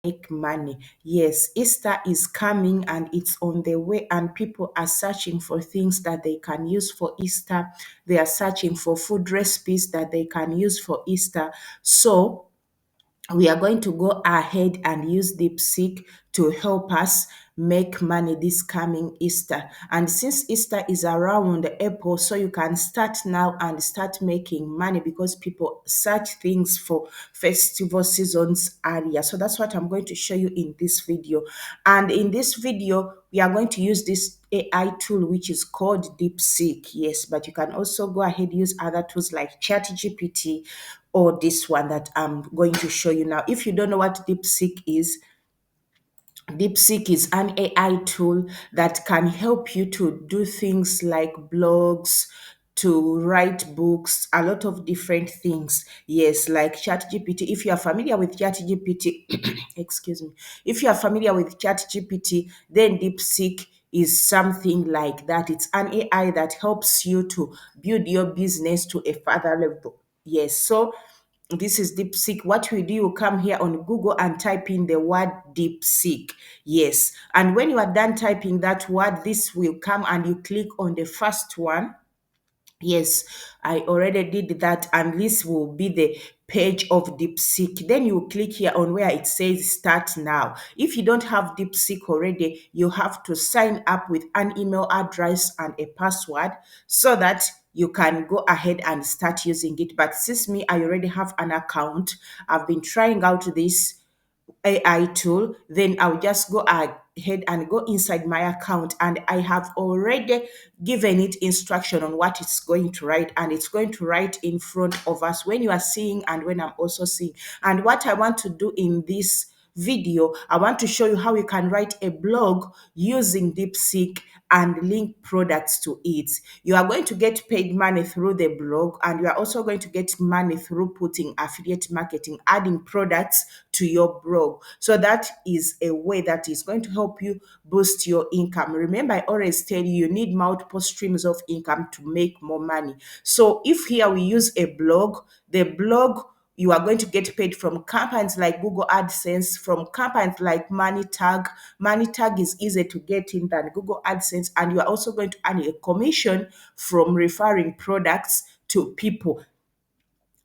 make money. Yes, Easter is coming and it's on the way, and people are searching for things that they can use for Easter. They are searching for food recipes that they can use for Easter. So we are going to go ahead and use DeepSeek to help us make money this coming Easter. And since Easter is around April, so you can start now and start making money because people search things for festival seasons earlier. So that's what I'm going to show you in this video. And in this video, we are going to use this AI tool which is called DeepSeek. Yes, but you can also go ahead use other tools like ChatGPT or this one that I'm going to show you now. If you don't know what DeepSeek is an AI tool that can help you to do things like blogs, to write books, a lot of different things. Yes, like ChatGPT. If you are familiar with ChatGPT, excuse me, if you are familiar with ChatGPT, then DeepSeek is something like that. It's an AI that helps you to build your business to a further level. Yes, so this is DeepSeek. What we do, you come here on Google and type in the word DeepSeek. Yes. And when you are done typing that word, this will come and you click on the first one. Yes, I already did that, and this will be the page of DeepSeek. Then you click here on where it says start now. If you don't have DeepSeek already, you have to sign up with an email address and a password so that you can go ahead and start using it. But since me, I already have an account, I've been trying out this AI tool, then I'll just go ahead and go inside my account, and I have already given it instruction on what it's going to write, and it's going to write in front of us when you are seeing and when I'm also seeing. And what I want to do in this video, I want to show you how you can write a blog using DeepSeek and link products to it. You are going to get paid money through the blog, and you are also going to get money through putting affiliate marketing, adding products to your blog. So that is a way that is going to help you boost your income. Remember, I always tell you, you need multiple streams of income to make more money. So if here we use a blog, the blog, you are going to get paid from companies like Google AdSense, from companies like MoneyTag. MoneyTag is easier to get in than Google AdSense, and you are also going to earn a commission from referring products to people.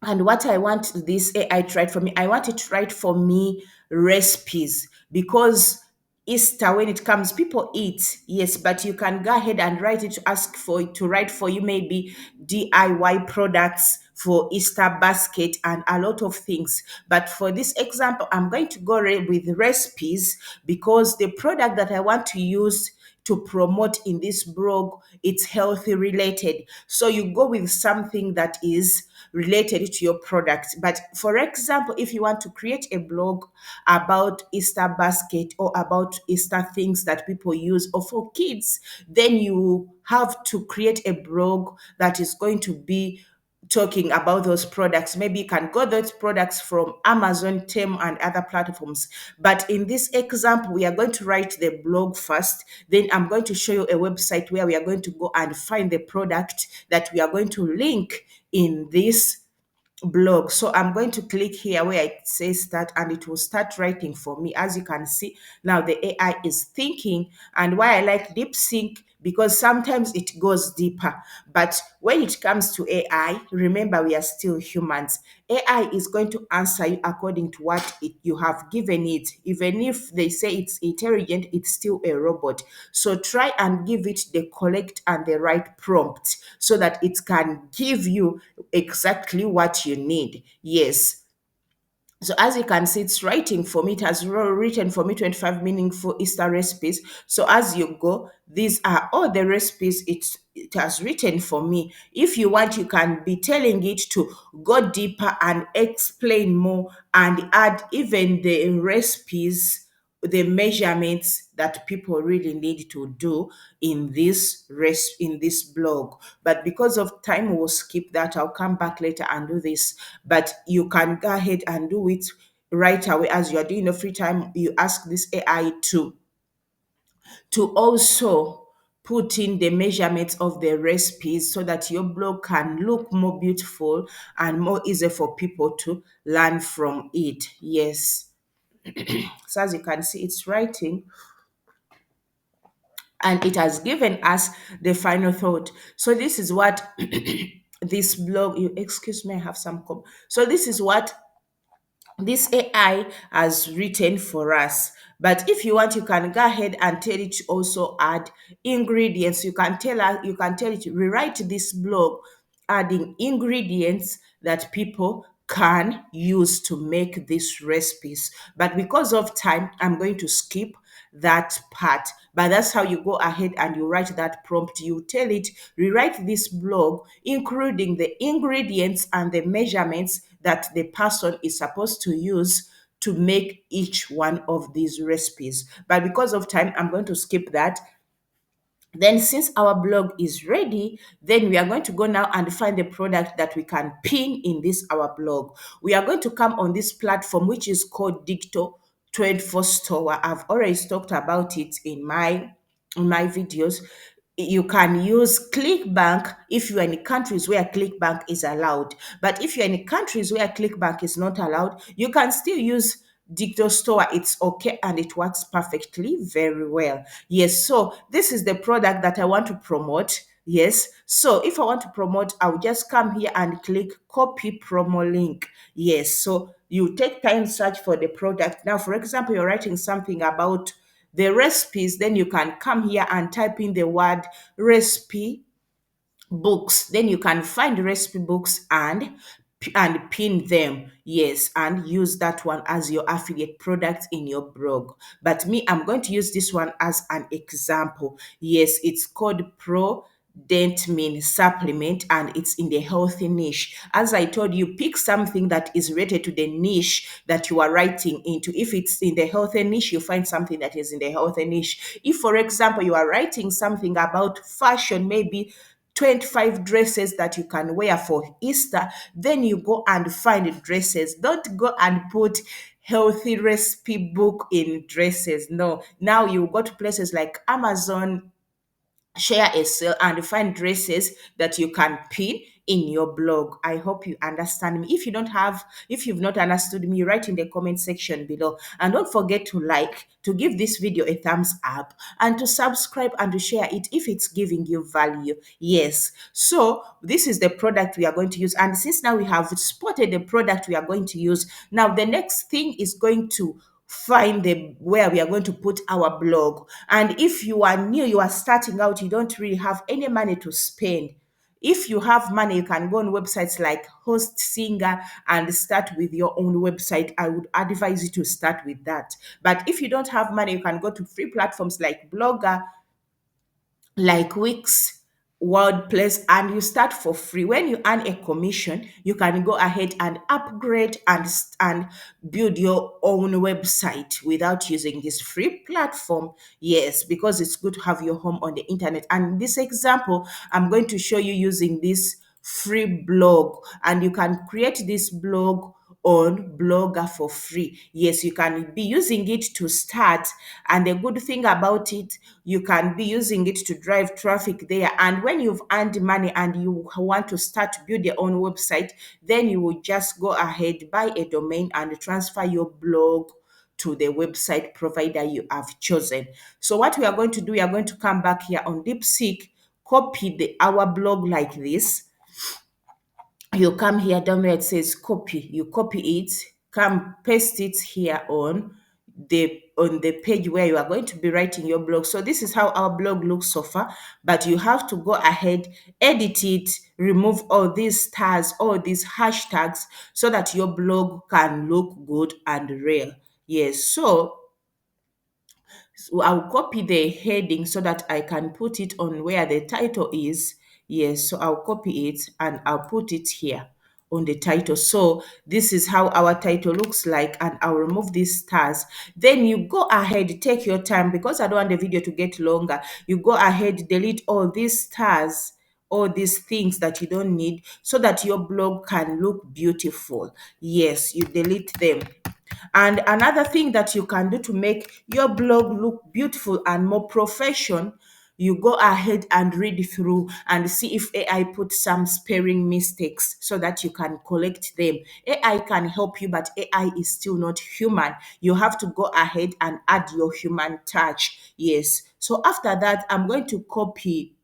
And what I want this AI to write for me, I want it to write for me recipes, because Easter, when it comes, people eat, yes, but you can go ahead and write it to ask for it to write for you maybe DIY products for Easter basket and a lot of things. But for this example, I'm going to go with recipes, because the product that I want to use to promote in this blog, it's healthy related. So you go with something that is related to your product. But for example, if you want to create a blog about Easter basket or about Easter things that people use, or for kids, then you have to create a blog that is going to be talking about those products. Maybe you can get those products from Amazon, Temu, and other platforms. But in this example, we are going to write the blog first. Then I'm going to show you a website where we are going to go and find the product that we are going to link in this blog. So I'm going to click here where it says start, and it will start writing for me. As you can see, now the AI is thinking. And why I like DeepSeek, because sometimes it goes deeper. But when it comes to AI, remember, we are still humans. AI is going to answer you according to what you have given it. Even if they say it's intelligent, it's still a robot. So try and give it the correct and the right prompt so that it can give you exactly what you need. Yes. So as you can see, it's writing for me. It has written for me 25 meaningful Easter recipes. So as you go, these are all the recipes it has written for me. If you want, you can be telling it to go deeper and explain more and add even the recipes, the measurements that people really need to do in this blog. But because of time, we'll skip that. I'll come back later and do this. But you can go ahead and do it right away as you are doing the free time. You ask this AI to also put in the measurements of the recipes so that your blog can look more beautiful and more easy for people to learn from it. Yes. So as you can see, it's writing, and it has given us the final thought. So this is what this blog, you excuse me, I have some so this is what this AI has written for us. But if you want, you can go ahead and tell it to also add ingredients. You can tell it to rewrite this blog, adding ingredients that people can use to make these recipes. But because of time, I'm going to skip that part. But that's how you go ahead and you write that prompt. You tell it, rewrite this blog, including the ingredients and the measurements that the person is supposed to use to make each one of these recipes. But because of time, I'm going to skip that. Then since our blog is ready, then we are going to go now and find the product that we can pin in this our blog. We are going to come on this platform which is called Dicto 24 Store. I've already talked about it in my videos. You can use ClickBank if you're in countries where ClickBank is allowed. But if you're in countries where ClickBank is not allowed, you can still use Dicto Store. It's okay and it works perfectly very well. Yes, so this is the product that I want to promote. Yes, so if I want to promote, I'll just come here and click copy promo link. Yes, so you take time search for the product. Now, for example, you're writing something about the recipes, then you can come here and type in the word recipe books. Then you can find recipe books and pin them. Yes, and use that one as your affiliate product in your blog. But me, I'm going to use this one as an example. Yes, it's called Pro Dent Min supplement, and it's in the healthy niche. As I told you, pick something that is related to the niche that you are writing into. If it's in the healthy niche, you find something that is in the healthy niche. If, for example, you are writing something about fashion, maybe 25 dresses that you can wear for Easter, then you go and find dresses. Don't go and put healthy recipe book in dresses. No, now you go to places like Amazon, share a sale, and find dresses that you can pin in your blog. I hope you understand me. If you've not understood me, write in the comment section below. And don't forget to like, to give this video a thumbs up, and to subscribe and to share it if it's giving you value. Yes. So this is the product we are going to use. And since now we have spotted the product we are going to use, now the next thing is going to find the where we are going to put our blog. And if you are new, you are starting out, you don't really have any money to spend. If you have money, you can go on websites like Host Singer and start with your own website. I would advise you to start with that. But if you don't have money, you can go to free platforms like Blogger, like Wix, WordPress, and you start for free. When you earn a commission, you can go ahead and upgrade and build your own website without using this free platform. Yes, because it's good to have your home on the internet. And in this example, I'm going to show you using this free blog, and you can create this blog on Blogger for free. Yes, you can be using it to start, and the good thing about it, you can be using it to drive traffic there. And when you've earned money and you want to start to build your own website, then you will just go ahead, buy a domain, and transfer your blog to the website provider you have chosen. So what we are going to do, we are going to come back here on DeepSeek, copy our blog like this. You come here down where it says copy, you copy it, come paste it here on the page where you are going to be writing your blog. So this is how our blog looks so far, but you have to go ahead, edit it, remove all these stars, all these hashtags, so that your blog can look good and real. Yes, so I'll copy the heading so that I can put it on where the title is. Yes, so I'll copy it and I'll put it here on the title. So this is how our title looks like, and I'll remove these stars. Then you go ahead, take your time, because I don't want the video to get longer. You go ahead, delete all these stars, all these things that you don't need, so that your blog can look beautiful. Yes, you delete them. And another thing that you can do to make your blog look beautiful and more you go ahead and read through and see if AI put some spelling mistakes so that you can correct them. AI can help you, but AI is still not human. You have to go ahead and add your human touch. Yes. So after that, I'm going to copy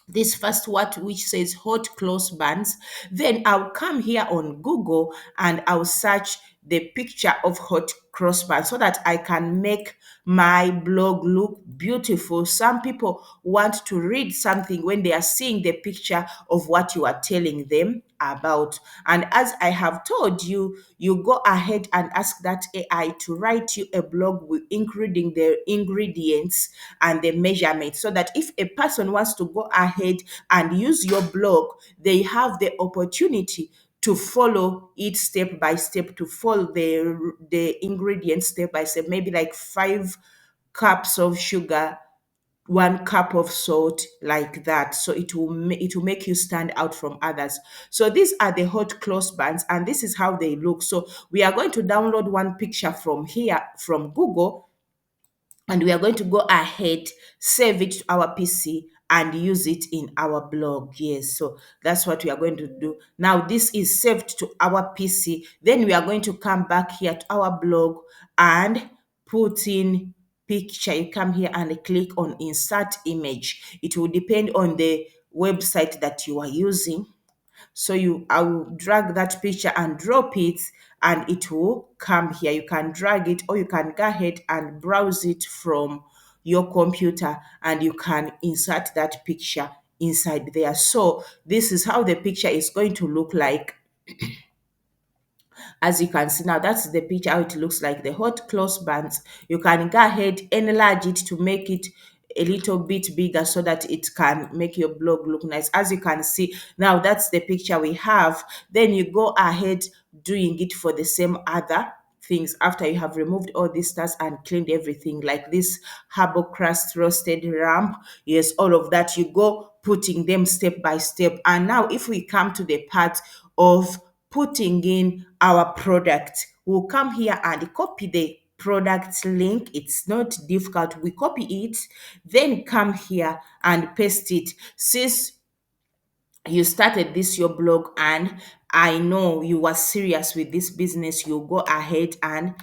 this first word which says hot clothes bands. Then I'll come here on Google and I'll search the picture of hot crossband so that I can make my blog look beautiful. Some people want to read something when they are seeing the picture of what you are telling them about. And as I have told you, you go ahead and ask that AI to write you a blog with including the ingredients and the measurements so that if a person wants to go ahead and use your blog, they have the opportunity to follow it step by step, to follow the ingredients step by step, maybe like 5 cups of sugar, 1 cup of salt, like that. So it will make you stand out from others. So these are the hot clothes bands and this is how they look. So we are going to download one picture from here from Google, and we are going to go ahead, save it to our PC and use it in our blog. Yes, so that's what we are going to do. Now this is saved to our PC. Then we are going to come back here to our blog and put in picture. You come here and click on insert image. It will depend on the website that you are using. So I will drag that picture and drop it and it will come here. You can drag it or you can go ahead and browse it from your computer and you can insert that picture inside there. So this is how the picture is going to look like. As you can see now, that's the picture how it looks like, the hot clothes bands. You can go ahead, enlarge it to make it a little bit bigger so that it can make your blog look nice. As you can see now, that's the picture we have. Then you go ahead doing it for the same other things after you have removed all these stars and cleaned everything, like this herbal crust roasted lamb. Yes, all of that, you go putting them step by step. And now if we come to the part of putting in our product, we'll come here and copy the product link. It's not difficult. We copy it, then come here and paste it. Since you started this your blog and I know you were serious with this business, you go ahead and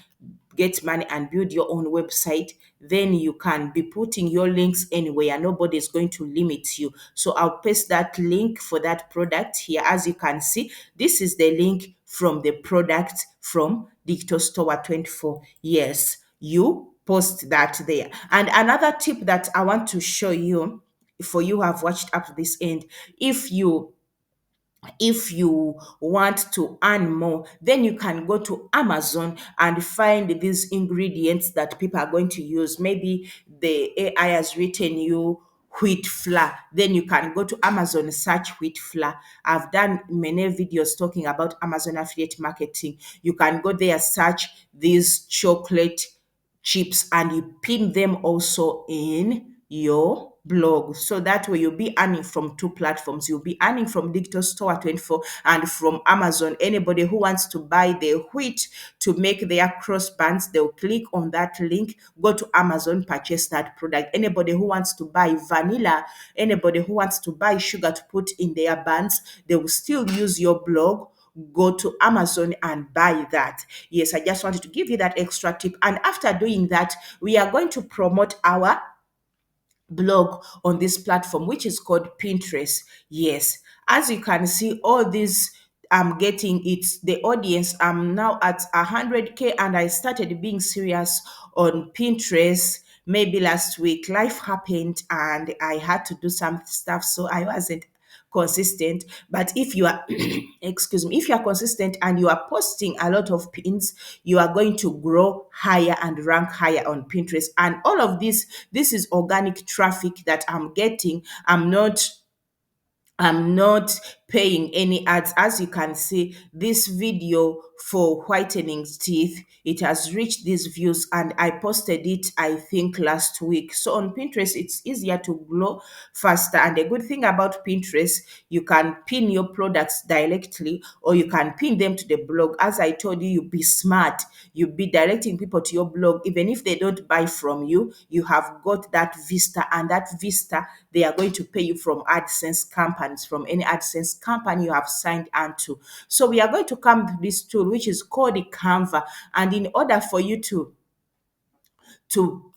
get money and build your own website, then you can be putting your links anywhere. Nobody is going to limit you. So I'll paste that link for that product here. As you can see, this is the link from the product from Digital Store 24. Yes, you post that there. And another tip that I want to show you, for you who have watched up to this end, if you want to earn more, then you can go to Amazon and find these ingredients that people are going to use. Maybe the AI has written you wheat flour, then you can go to Amazon, search wheat flour. I've done many videos talking about Amazon affiliate marketing. You can go there, search these chocolate chips, and you pin them also in your blog. So that way you'll be earning from 2 platforms. You'll be earning from Digital Store 24 and from Amazon. Anybody who wants to buy the wheat to make their crossbands, they'll click on that link, go to Amazon, purchase that product. Anybody who wants to buy vanilla, anybody who wants to buy sugar to put in their bands, they will still use your blog, go to Amazon and buy that. Yes, I just wanted to give you that extra tip. And after doing that, we are going to promote our blog on this platform, which is called Pinterest. Yes, as you can see, all these I'm getting, it's the audience. I'm now at 100K and I started being serious on Pinterest maybe last week. Life happened and I had to do some stuff, so I wasn't consistent. But if you are excuse me, if you are consistent and you are posting a lot of pins, you are going to grow higher and rank higher on Pinterest. And all of this is organic traffic that I'm getting. I'm not paying any ads. As you can see, this video for whitening teeth, it has reached these views, and I posted it, I think, last week. So on Pinterest, it's easier to grow faster. And the good thing about Pinterest, you can pin your products directly, or you can pin them to the blog. As I told you, you be smart. You be directing people to your blog. Even if they don't buy from you, you have got that vista, and that vista, they are going to pay you from AdSense companies, from any AdSense company you have signed onto. So we are going to come to this tool, which is called the Canva. And in order for you to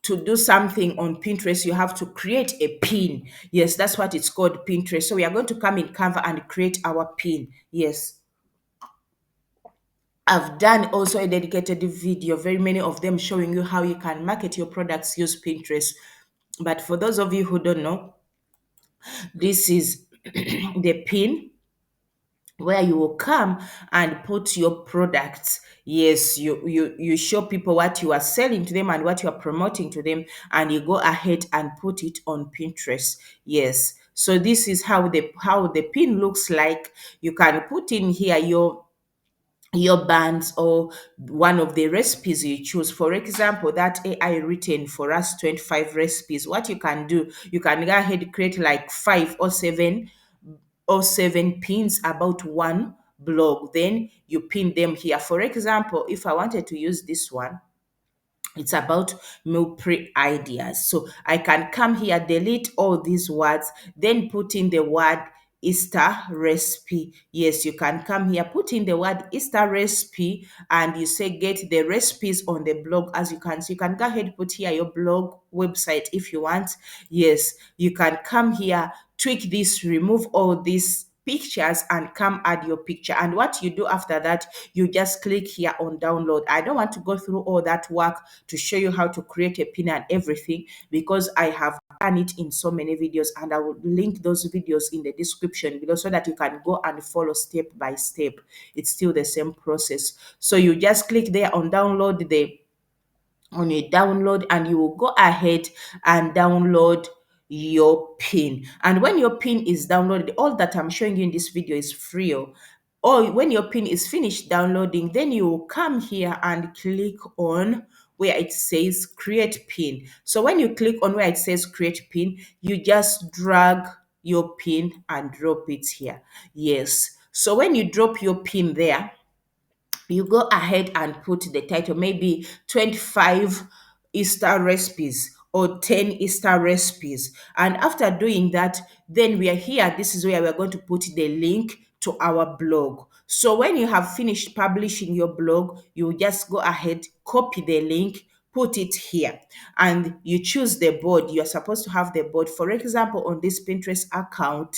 do something on Pinterest, you have to create a pin. Yes, that's what it's called, Pinterest. So we are going to come in Canva and create our pin. Yes. I've done also a dedicated video, very many of them, showing you how you can market your products, use Pinterest. But for those of you who don't know, this is the pin where you will come and put your products. Yes, you show people what you are selling to them and what you are promoting to them, and you go ahead and put it on Pinterest. Yes, so this is how the pin looks like. You can put in here your bands or one of the recipes you choose. For example, that AI written for us 25 recipes. What you can do, you can go ahead, create like 5 or 7 pins about one blog. Then you pin them here. For example, if I wanted to use this one, it's about meal pre ideas. So I can come here, delete all these words, then put in the word Easter recipe. Yes, you can come here, put in the word Easter recipe, and you say get the recipes on the blog. As you can see, you can go ahead, put here your blog website if you want. Yes, you can come here, tweak this, remove all these pictures, and come add your picture. And what you do after that, you just click here on download. I don't want to go through all that work to show you how to create a pin and everything, because I have done it in so many videos, and I will link those videos in the description below so that you can go and follow step by step. It's still the same process. So you just click there on download, on a download, and you will go ahead and download your pin. And when your pin is downloaded, all that I'm showing you in this video is free. Or when your pin is finished downloading, then you will come here and click on where it says create pin. So when you click on where it says create pin, you just drag your pin and drop it here. Yes, so when you drop your pin there, you go ahead and put the title, maybe 25 Easter recipes or 10 Easter recipes. And after doing that, then we are here. This is where we're going to put the link to our blog. So when you have finished publishing your blog, you just go ahead, copy the link, put it here, and you choose the board. You're supposed to have the board. For example, on this Pinterest account,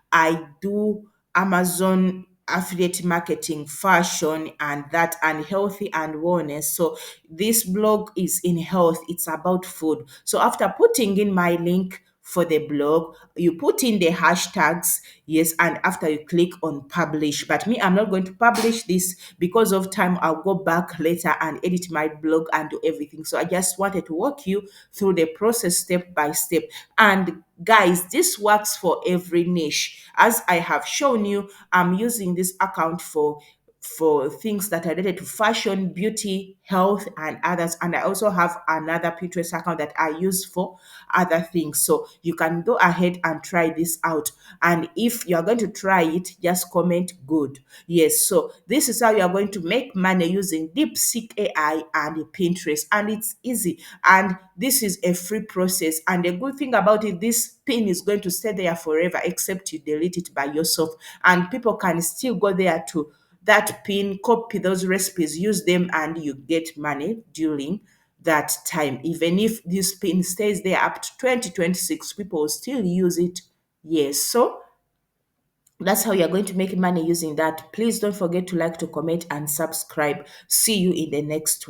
I do Amazon affiliate marketing, fashion, and that, and healthy and wellness. So this blog is in health, it's about food. So after putting in my link for the blog, you put in the hashtags. Yes, and after you click on publish. But me, I'm not going to publish this because of time. I'll go back later and edit my blog and do everything. So I just wanted to walk you through the process step by step. And guys, this works for every niche. As I have shown you, I'm using this account for things that are related to fashion, beauty, health, and others. And I also have another Pinterest account that I use for other things. So you can go ahead and try this out. And if you are going to try it, just comment good. Yes, so this is how you are going to make money using DeepSeek AI and Pinterest. And it's easy. And this is a free process. And the good thing about it, this pin is going to stay there forever, except you delete it by yourself. And people can still go there to that pin, copy those recipes, use them, and you get money during that time. Even if this pin stays there up to 2026, people will still use it. Yes, so that's how you're going to make money using that. Please don't forget to like, to comment, and subscribe. See you in the next one.